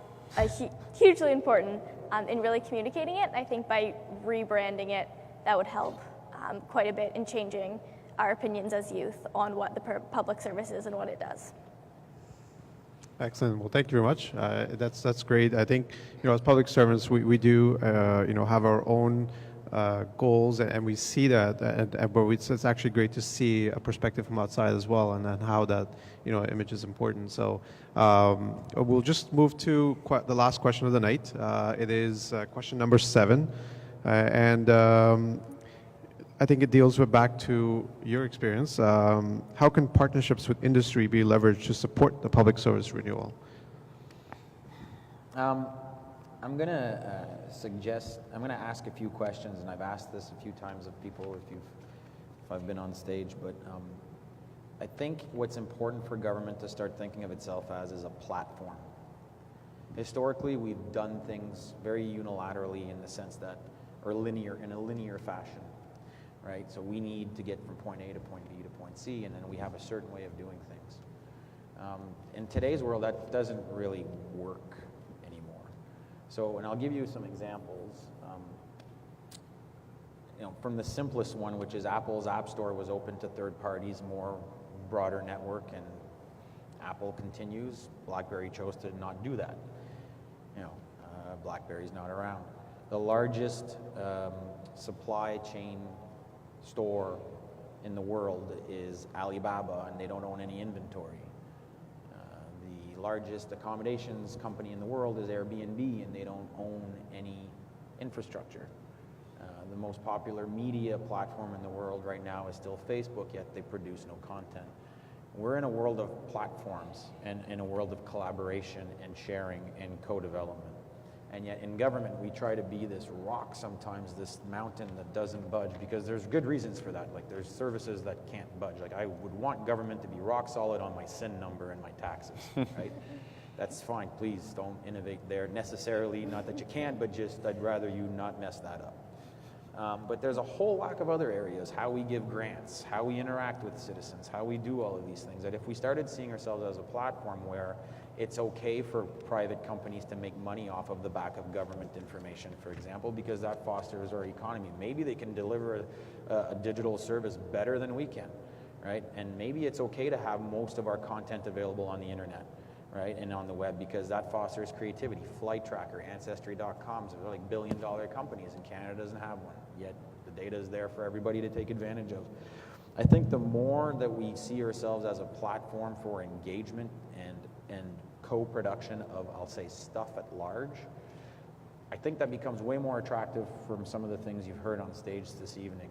hugely important in really communicating it. I think by rebranding it, that would help quite a bit in changing our opinions as youth on what the public service is and what it does. Excellent. Well, thank you very much. That's great. I think, as public servants, we do, have our own goals, and we see that, but it's actually great to see a perspective from outside as well, and then how that, image is important. So we'll just move to the last question of the night. It is question number 7, and I think it deals back to your experience. How can partnerships with industry be leveraged to support the public service renewal? I'm going to ask a few questions, and I've asked this a few times of people if I've been on stage, but I think what's important for government to start thinking of itself as is a platform. Historically, we've done things very unilaterally in the sense that, or in a linear fashion, right? So we need to get from point A to point B to point C, and then we have a certain way of doing things. In today's world, that doesn't really work anymore. So, and I'll give you some examples. From the simplest one, which is Apple's App Store was open to third parties, more broader network, and Apple continues. BlackBerry chose to not do that. BlackBerry's not around. The largest supply chain store in the world is Alibaba, and they don't own any inventory. The largest accommodations company in the world is Airbnb, and they don't own any infrastructure. The most popular media platform in the world right now is still Facebook, yet they produce no content. We're in a world of platforms and in a world of collaboration and sharing and co-development. And yet in government, we try to be this rock sometimes, this mountain that doesn't budge, because there's good reasons for that. Like there's services that can't budge. Like I would want government to be rock solid on my SIN number and my taxes, right? That's fine. Please don't innovate there necessarily. Not that you can't, but just I'd rather you not mess that up. But there's a whole whack of other areas, how we give grants, how we interact with citizens, how we do all of these things, that if we started seeing ourselves as a platform where it's okay for private companies to make money off of the back of government information, for example, because that fosters our economy. Maybe they can deliver a digital service better than we can, right? And maybe it's okay to have most of our content available on the internet, right, and on the web, because that fosters creativity. Flight Tracker, Ancestry.com, are like billion-dollar companies, and Canada doesn't have one, yet the data is there for everybody to take advantage of. I think the more that we see ourselves as a platform for engagement and co-production of, I'll say, stuff at large, I think that becomes way more attractive from some of the things you've heard on stage this evening,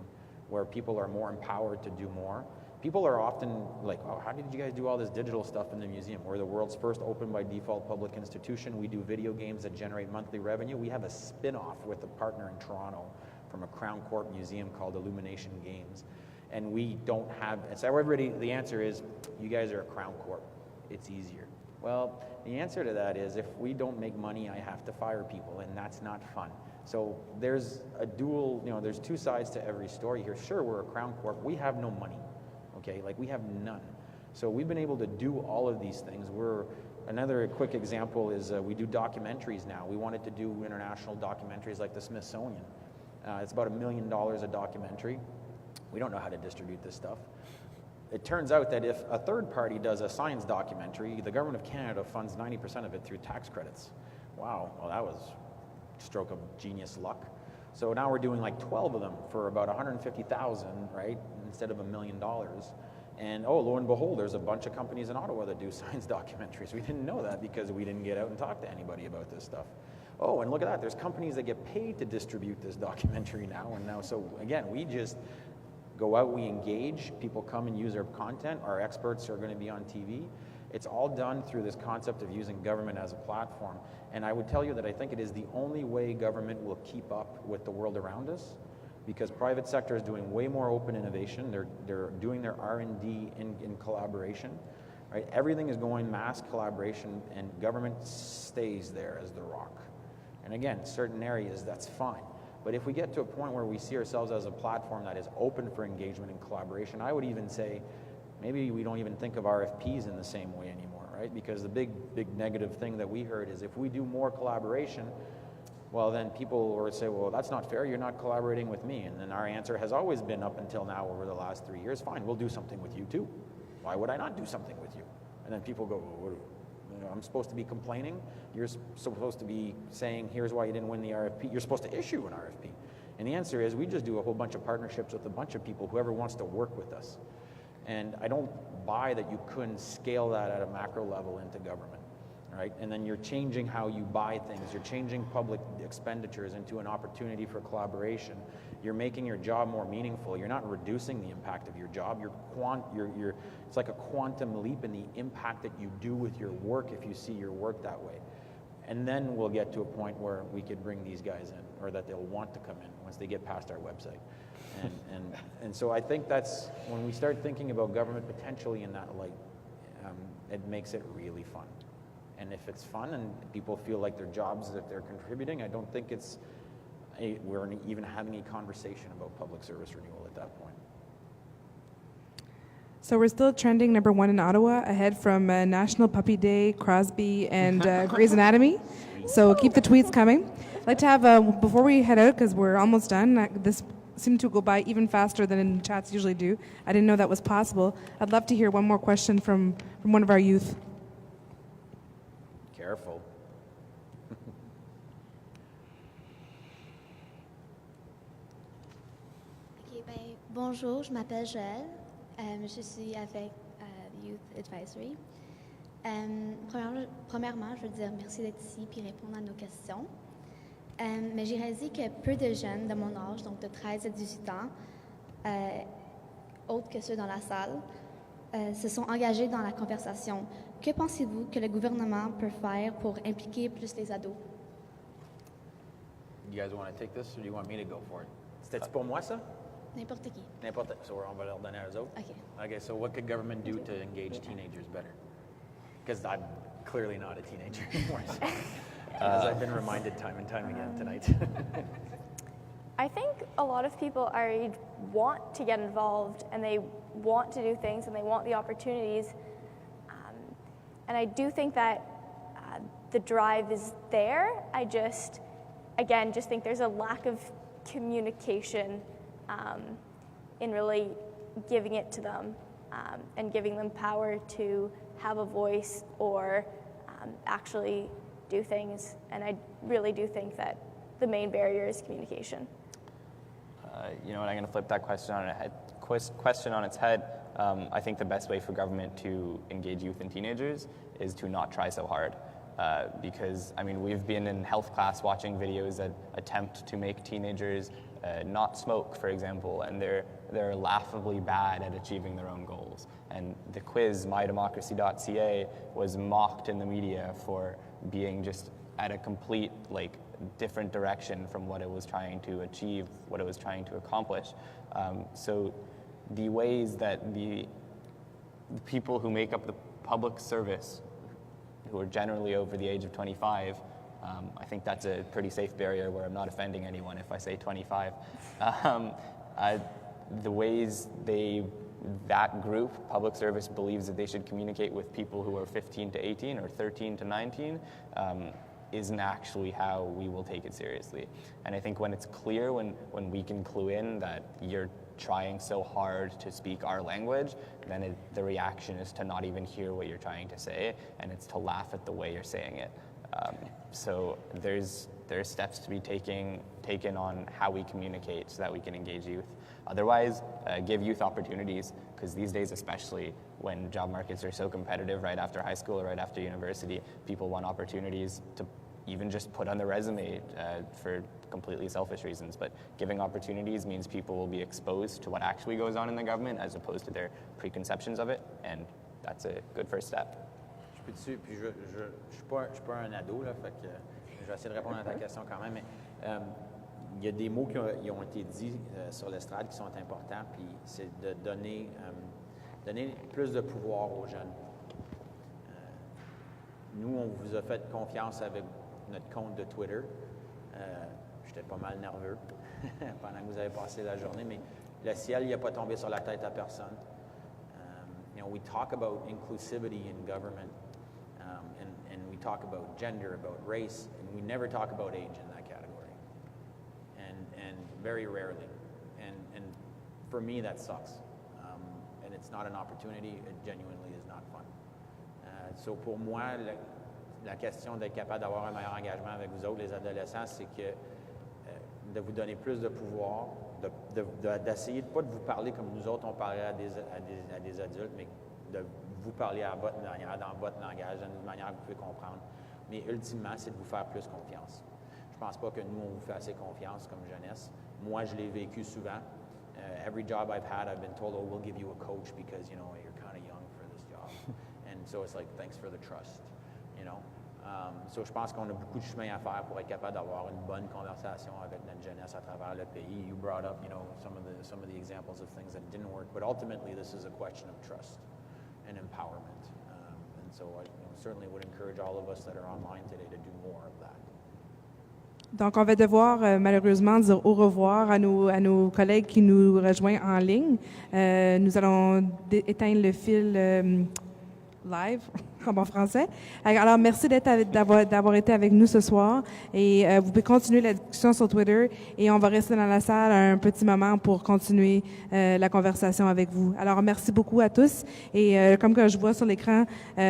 where people are more empowered to do more. People are often like, oh, how did you guys do all this digital stuff in the museum? We're the world's first open by default public institution. We do video games that generate monthly revenue. We have a spin-off with a partner in Toronto from a Crown Court museum called Illumination Games. And we don't have, so everybody, the answer is, you guys are a Crown Court. It's easier. Well, the answer to that is, if we don't make money, I have to fire people, and that's not fun. So there's a dual, there's two sides to every story here. Sure, we're a Crown Corp. We have no money. Okay, like we have none. So we've been able to do all of these things. Another quick example is we do documentaries now. We wanted to do international documentaries like the Smithsonian. It's about $1 million a documentary. We don't know how to distribute this stuff. It turns out that if a third party does a science documentary, the government of Canada funds 90% of it through tax credits. Wow, well that was a stroke of genius luck. So now we're doing like 12 of them for about $150,000, right, instead of $1 million. And oh, lo and behold, there's a bunch of companies in Ottawa that do science documentaries. We didn't know that because we didn't get out and talk to anybody about this stuff. Oh, and look at that, there's companies that get paid to distribute this documentary now. So again, we just go out, we engage, people come and use our content, our experts are going to be on TV. It's all done through this concept of using government as a platform. And I would tell you that I think it is the only way government will keep up with the world around us, because private sector is doing way more open innovation. They're doing their R&D in collaboration, right? Everything is going mass collaboration, and government stays there as the rock. And again, certain areas, that's fine. But if we get to a point where we see ourselves as a platform that is open for engagement and collaboration, I would even say maybe we don't even think of RFPs in the same way anymore, right? Because the big negative thing that we heard is if we do more collaboration, well, then people will say, well, that's not fair, you're not collaborating with me. And then our answer has always been up until now over the last 3 years, fine, we'll do something with you too. Why would I not do something with you? And then people go, well, I'm supposed to be complaining? You're supposed to be saying, here's why you didn't win the RFP. You're supposed to issue an RFP. And the answer is, we just do a whole bunch of partnerships with a bunch of people, whoever wants to work with us. And I don't buy that you couldn't scale that at a macro level into government, right? And then you're changing how you buy things. You're changing public expenditures into an opportunity for collaboration. You're making your job more meaningful. You're not reducing the impact of your job. It's like a quantum leap in the impact that you do with your work if you see your work that way. And then we'll get to a point where we could bring these guys in, or that they'll want to come in once they get past our website. And so I think that's, when we start thinking about government potentially in that light, it makes it really fun. And if it's fun and people feel like their jobs that they're contributing, I don't think we're even having a conversation about public service renewal at that point. So we're still trending number 1 in Ottawa, ahead from National Puppy Day, Crosby, and Grey's Anatomy. So keep the tweets coming. I'd like to have, before we head out, because we're almost done, this seemed to go by even faster than chats usually do. I didn't know that was possible. I'd love to hear one more question from one of our youth. Careful. Ok, ben, bonjour, je m'appelle Joël. Je suis avec Youth Advisory. Premièrement, je veux dire merci d'être ici et répondre à nos questions. Mais j'ai réalisé que peu de jeunes de mon âge, donc de 13 à 18 ans, autres que ceux dans la salle, se sont engagés dans la conversation. Que pensez-vous que le gouvernement peut faire pour impliquer plus les ados? You guys want to take this or do you want me to go for it? C'était pour moi ça? N'importe qui. N'importe. So on va leur donner aux autres? OK. Okay, so what could government do to engage teenagers better? Because I'm clearly not a teenager anymore, as I've been reminded time and time again tonight. I think a lot of people already want to get involved and they want to do things and they want the opportunities. And I do think that the drive is there. I just think there's a lack of communication in really giving it to them and giving them power to have a voice or actually do things. And I really do think that the main barrier is communication. You know what, I'm going to flip that question on its head. I think the best way for government to engage youth and teenagers is to not try so hard. Because, I mean, we've been in health class watching videos that attempt to make teenagers not smoke, for example, and they're laughably bad at achieving their own goals. And the quiz, mydemocracy.ca, was mocked in the media for being just at a complete, different direction from what it was trying to achieve, what it was trying to accomplish. So the ways that the people who make up the public service, who are generally over the age of 25, I think that's a pretty safe barrier where I'm not offending anyone if I say 25. The ways that group, public service, believes that they should communicate with people who are 15 to 18 or 13 to 19 isn't actually how we will take it seriously. And I think when it's clear, when we can clue in that you're trying so hard to speak our language, then the reaction is to not even hear what you're trying to say, and it's to laugh at the way you're saying it. So there's steps to be taken on how we communicate so that we can engage youth. Otherwise, give youth opportunities, because these days especially, when job markets are so competitive right after high school or right after university, people want opportunities to even just put on their resume for completely selfish reasons. But giving opportunities means people will be exposed to what actually goes on in the government as opposed to their preconceptions of it, and that's a good first step. Je suis pas un ado, là, fait que je vais essayer de répondre à ta question quand même, mais il y a des mots qui ont été dits sur l'estrade qui sont importants, puis c'est de donner plus de pouvoir aux jeunes. Nous, on vous a fait confiance avec notre compte de Twitter. J'étais pas mal nerveux pendant que vous avez passé la journée, mais le ciel n'a pas tombé sur la tête à personne. We talk about inclusivity in government, and we talk about gender, about race, and we never talk about age in that category, and very rarely. And for me, that sucks. And it's not an opportunity. It genuinely is not fun. So pour moi, la question d'être capable d'avoir un meilleur engagement avec vous autres, les adolescents, c'est que de vous donner plus de pouvoir, d'essayer de pas de vous parler comme nous autres on parlait à des adultes, mais de vous parler à votre manière, dans votre langage, d'une manière que vous pouvez comprendre. Mais ultimement, c'est de vous faire plus confiance. Je pense pas que nous, on vous fait assez confiance comme jeunesse. Moi, je l'ai vécu souvent. Every job I've had, I've been told, oh, we'll give you a coach because, you're kind of young for this job. And so it's like, thanks for the trust, So je pense qu'on a beaucoup de chemin à faire pour être capable d'avoir une bonne conversation avec notre jeunesse à travers le pays. You brought up, some of the examples of things that didn't work, but ultimately this is a question of trust and empowerment. And so I certainly would encourage all of us that are online today to do more of that. Donc, on va devoir malheureusement dire au revoir à nos collègues qui nous rejoignent en ligne. Nous allons éteindre le fil live, comme en français. Alors, merci d'avoir été avec nous ce soir. Et vous pouvez continuer la discussion sur Twitter et on va rester dans la salle un petit moment pour continuer la conversation avec vous. Alors, merci beaucoup à tous. Et comme que je vois sur l'écran,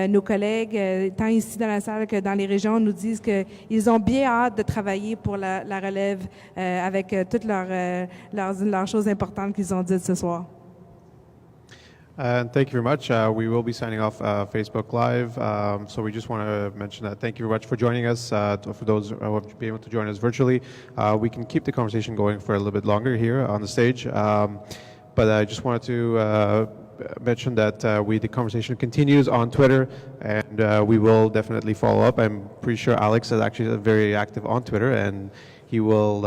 nos collègues, tant ici dans la salle que dans les régions, nous disent qu'ils ont bien hâte de travailler pour la relève avec toutes leurs choses importantes qu'ils ont dites ce soir. And thank you very much. We will be signing off Facebook Live. So we just want to mention that thank you very much for joining us. For those who have been able to join us virtually, we can keep the conversation going for a little bit longer here on the stage. But I just wanted to mention that the conversation continues on Twitter, and we will definitely follow up. I'm pretty sure Alex is actually very active on Twitter, and he will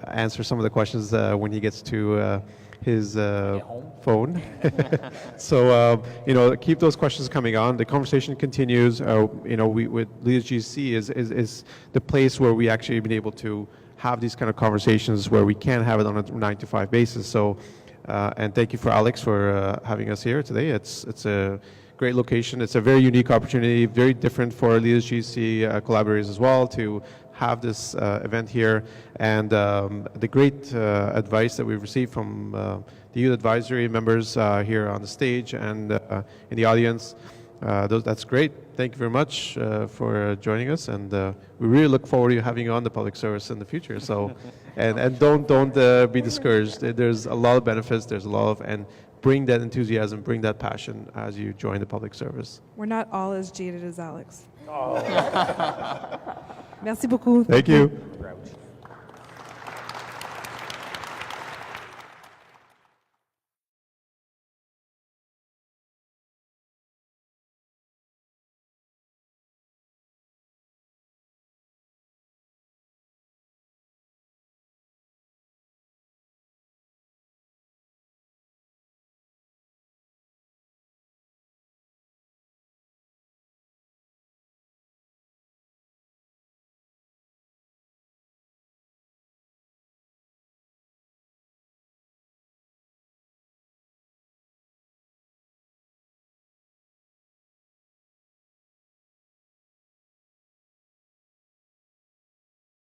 answer some of the questions when he gets to his phone. So, keep those questions coming on. The conversation continues. We with Leaders GC is the place where we actually been able to have these kind of conversations where we can have it on a 9-to-5 basis. So, and thank you for Alex for having us here today. It's a great location. It's a very unique opportunity, very different for Leaders GC collaborators as well to have this event here, and the great advice that we've received from the youth advisory members here on the stage and in the audience. That's great. Thank you very much for joining us, and we really look forward to having you on the public service in the future. So, and don't be discouraged. There's a lot of benefits. There's a lot of, and bring that enthusiasm, bring that passion as you join the public service. We're not all as jaded as Alex. Merci beaucoup. Thank you.